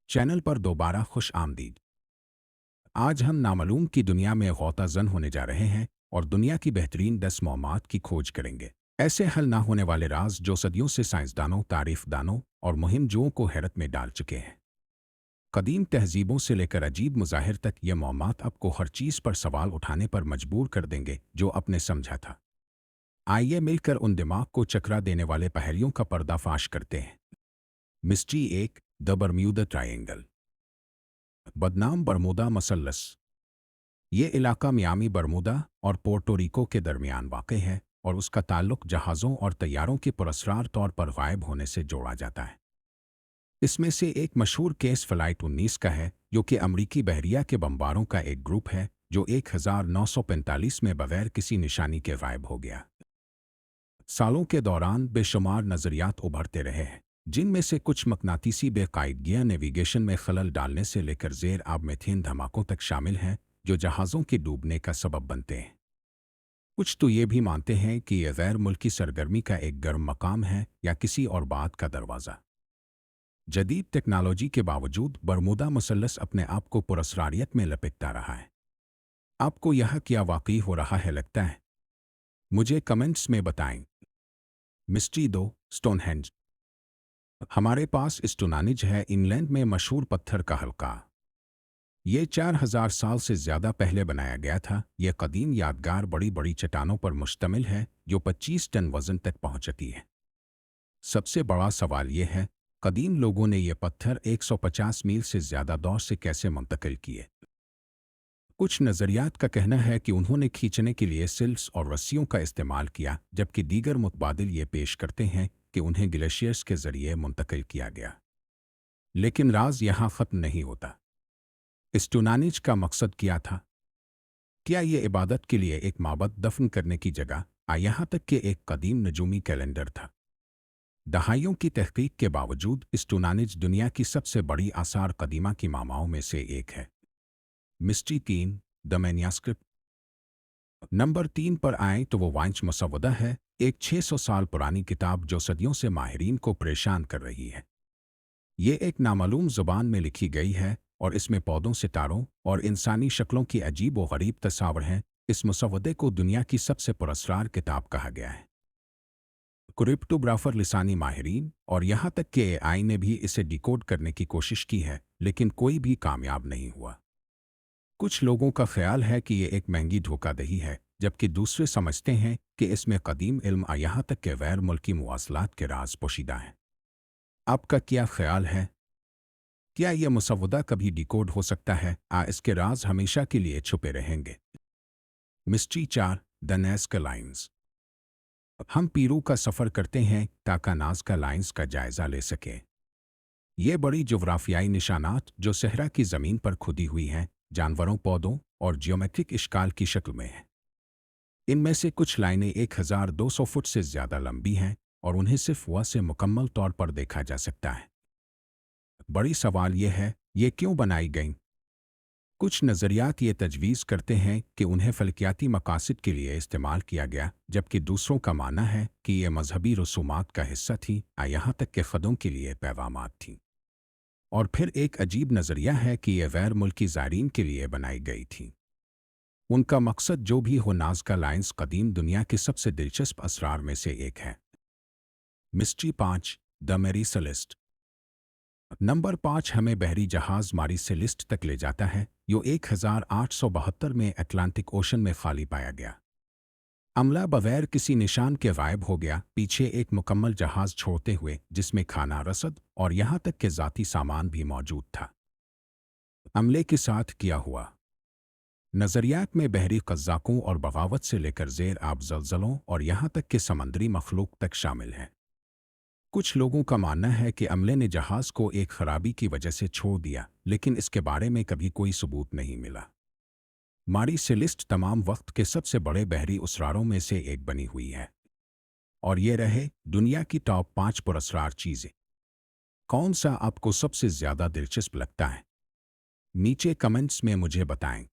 Channel पर दोबारा खुश आमदीद। आज हम नामालूम की दुनिया में गौताजन होने जा रहे हैं और दुनिया की बेहतरीन 10 मौमात की खोज करेंगे। ऐसे हल ना होने वाले राज जो सदियों से साइंसदानों, तारीफदानों और मुहिमजों को हैरत में डाल चुके हैं। कदीम तहजीबों से लेकर अजीब मज़ाहिर तक ये मौमात आपको हर चीज़ पर सवाल उठाने पर मजबूर कर देंगे जो आपने समझा था। आइए मिलकर उन दिमाग को चकरा देने वाले पहेलियों का पर्दाफाश करते हैं। Mystery 1, the Bermuda Triangle. बदनाम बरमूदा मसल्लस। ये इलाका मियामी बरमूदा और पोर्टो रिको के दरमियान वाक़ है और उसका ताल्लुक जहाज़ों और तैयारों के पुरस्रार तौर पर गायब होने से जोड़ा जाता है। इसमें से एक मशहूर केस फ़्लाइट 19 का है, जो कि अमरीकी बहरिया के बमबारों का एक ग्रुप है जो 1945 में बगैर किसी निशानी के गायब हो गया। सालों के दौरान बेशुमार नज़रियात उभरते रहे हैं, जिनमें से कुछ मकनातीसी बेकायदगियाँ नेविगेशन में खलल डालने से लेकर ज़ेर आब मीथेन धमाकों तक शामिल हैं जो जहाज़ों के डूबने का सबब बनते हैं। कुछ तो ये भी मानते हैं कि यह गैर मुल्की सरगर्मी का एक गर्म मकाम है या किसी और बात का दरवाज़ा। जदीद टेक्नोलॉजी के बावजूद बरमूदा मसल्लस अपने आप को पुरस्रारियत में लपेटता रहा है। आपको यह क्या वाकई हो रहा है लगता है? मुझे कमेंट्स में बताएं। Mystery 2, Stonehenge. हमारे पास स्टोनानिज है, इंग्लैंड में मशहूर पत्थर का हल्का। ये 4000 साल से ज़्यादा पहले बनाया गया था। यह कदीम यादगार बड़ी बड़ी चट्टानों पर मुश्तमिल है जो 25 टन वज़न तक पहुंचती है। सबसे बड़ा सवाल यह है, कदीम लोगों ने यह पत्थर 150 मील से ज़्यादा दौर से कैसे मुंतकिल किए? कुछ नज़रियात का कहना है कि उन्होंने खींचने के लिए सिल्स और रस्सियों का इस्तेमाल किया, जबकि दीगर मुतबादिल ये पेश करते हैं कि उन्हें ग्लेशियर्स के ज़रिए मुंतकिल किया गया। लेकिन राज यहाँ ख़त्म नहीं होता। स्टोनानिज का मकसद क्या था? क्या ये इबादत के लिए एक माबद दफन करने की जगह, यहाँ तक कि एक कदीम नजूमी कैलेंडर था? दहाइयों की तहकीक के बावजूद स्टोनानिज दुनिया की सबसे बड़ी आसार कदीमा की मामाओं में से एक है। Mystery 3, the मैन्यास्क्रिप्ट। नंबर 3 पर आए तो वो वाइंच मसवदा है, एक 600 साल पुरानी किताब जो सदियों से माहिरीन को परेशान कर रही है। ये एक नामालूम ज़ुबान में लिखी गई है और इसमें पौधों, सितारों और इंसानी शक्लों की अजीब व गरीब तस्वीर हैं। इस मसवदे को दुनिया की सबसे पुरस्कार किताब कहा गया है। क्रिप्टोग्राफर, लिसानी माहिरीन और यहाँ तक कि एआई ने भी इसे डिकोड करने की कोशिश की है, लेकिन कोई भी कामयाब नहीं हुआ। कुछ लोगों का ख्याल है कि ये एक महंगी धोखाधड़ी है, जबकि दूसरे समझते हैं कि इसमें कदीम इल्म यहाँ तक के गैर मुल्की मुवासलात के राज पोशीदा हैं। आपका क्या ख्याल है? क्या यह मुसव्वदा कभी डिकोड हो सकता है? इसके राज हमेशा के लिए छुपे रहेंगे? Mystery 4, the Nazca lines. हम पीरू का सफ़र करते हैं ताकि नाज़का लाइन्स का जायज़ा ले सकें। ये बड़ी जोग्राफियाई निशानात जो सहरा की ज़मीन पर खुदी हुई हैं, जानवरों, पौधों और जियोमेट्रिक इश्काल की शक्ल में हैं। इनमें से कुछ लाइनें 1200 फुट से ज़्यादा लंबी हैं और उन्हें सिर्फ वह से मुकम्मल तौर पर देखा जा सकता है। बड़ी सवाल यह है, ये क्यों बनाई गईं? कुछ नज़रियात ये तजवीज़ करते हैं कि उन्हें फ़लकियाती मकासद के लिए इस्तेमाल किया गया, जबकि दूसरों का मानना है कि ये मजहबी रसूमात का हिस्सा थी, यहाँ तक के ख़दों के लिए पैगामात थीं। और फिर एक अजीब नज़रिया है कि यह गैर मुल्की ज़ायरीन के लिए बनाई गई थी। उनका मकसद जो भी हो, नाज़का लाइन्स कदीम दुनिया के सबसे दिलचस्प असरार में से एक है। Mystery 5, the Mary Celeste. Number 5 हमें बहरी जहाज़ मारी सेलिस्ट तक ले जाता है, जो 1872 में अटलांटिक ओशन में खाली पाया गया। अमला बगैर किसी निशान के गायब हो गया, पीछे एक मुकम्मल जहाज़ छोड़ते हुए जिसमें खाना, रसद और यहाँ तक के ज़ाती सामान भी मौजूद था। अमले के साथ क्या हुआ? नज़रियात में बहरी कज़्ज़ाकों और बगावत से लेकर ज़ेर आब ज़लज़लों और यहाँ तक कि समंदरी मखलूक तक शामिल है। कुछ लोगों का मानना है कि अमले ने जहाज़ को एक खराबी की वजह से छोड़ दिया, लेकिन इसके बारे में कभी कोई सबूत नहीं मिला। मारी सेलिस्ट तमाम वक्त के सबसे बड़े बहरी उसरारों में से एक बनी हुई है। और ये रहे दुनिया की टॉप 5 पुरस्कार चीज़ें। कौन सा आपको सबसे ज़्यादा दिलचस्प लगता है? नीचे कमेंट्स में मुझे बताएं।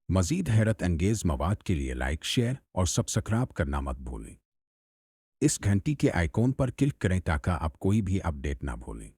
मज़ीद हैरत अंगेज़ मवाद के लिए लाइक, शेयर और सब्सक्राइब करना मत भूलें। इस घंटी के आइकॉन पर क्लिक करें ताकि आप कोई भी अपडेट ना भूलें।